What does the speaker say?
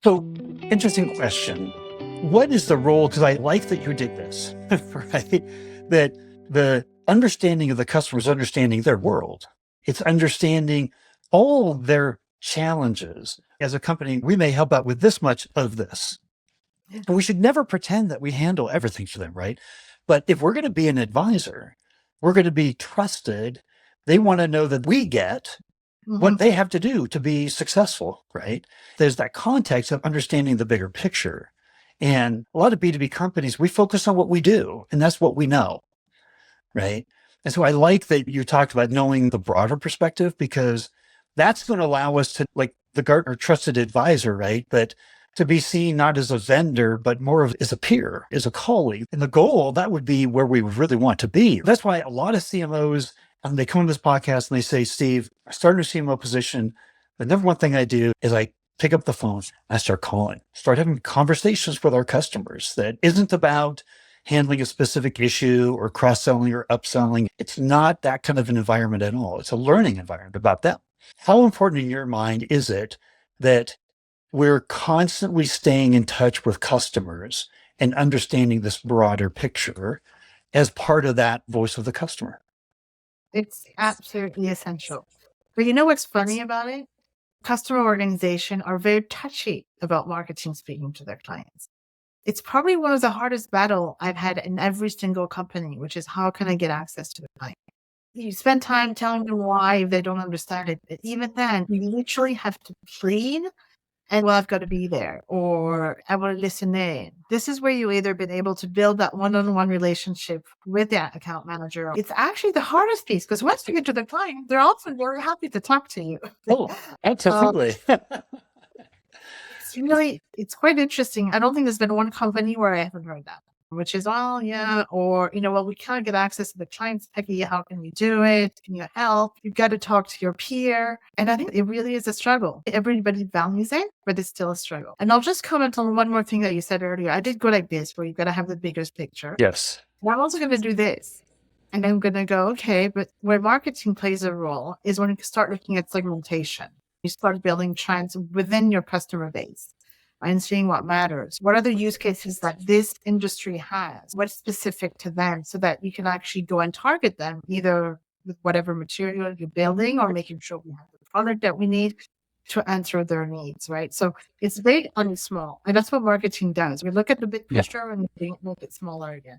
So, interesting question. What is the role? Because I like that you did this, right? That the understanding of the customers, understanding their world, it's understanding all their challenges. As a company, we may help out with this much of this. And we should never pretend that we handle everything for them, right? But if we're going to be an advisor, we're going to be trusted. They want to know that we get what they have to do to be successful, right? There's that context of understanding the bigger picture. And a lot of B2B companies, we focus on what we do, and that's what we know, right? And so I like that you talked about knowing the broader perspective, because that's going to allow us to, like the Gartner trusted advisor, right? But to be seen not as a vendor, but more of as a peer, as a colleague. And the goal, that would be where we really want to be. That's why a lot of CMOs, they come on this podcast and they say, Steve, I started a CMO position. The number one thing I do is I pick up the phone and I start calling, start having conversations with our customers that isn't about handling a specific issue or cross-selling or upselling. It's not that kind of an environment at all. It's a learning environment about them. How important in your mind is it that we're constantly staying in touch with customers and understanding this broader picture as part of that voice of the customer? It's absolutely essential. But you know what's funny about it? Customer organization are very touchy about marketing speaking to their clients. It's probably one of the hardest battle I've had in every single company, which is how can I get access to the client? You spend time telling them why if they don't understand it. But even then, you literally have to plead and well, I've got to be there or I want to listen in. This is where you either been able to build that one-on-one relationship with that account manager. It's actually the hardest piece because once you get to the client, they're often very happy to talk to you. Oh, absolutely. It's quite interesting. I don't think there's been one company where I haven't heard that, which is, oh, yeah, or, well, we can't get access to the clients. Peggy, how can we do it? Can you help? You've got to talk to your peer. And I think it really is a struggle. Everybody values it, but it's still a struggle. And I'll just comment on one more thing that you said earlier. I did go like this, where you've got to have the biggest picture. Yes. And I'm also going to do this. And I'm going to go, okay, but where marketing plays a role is when you start looking at segmentation. You start building trends within your customer base and seeing what matters. What are the use cases that this industry has? What's specific to them so that you can actually go and target them either with whatever material you're building or making sure we have the product that we need to answer their needs, right? So it's big and small. And that's what marketing does. We look at the big picture and we make it smaller again.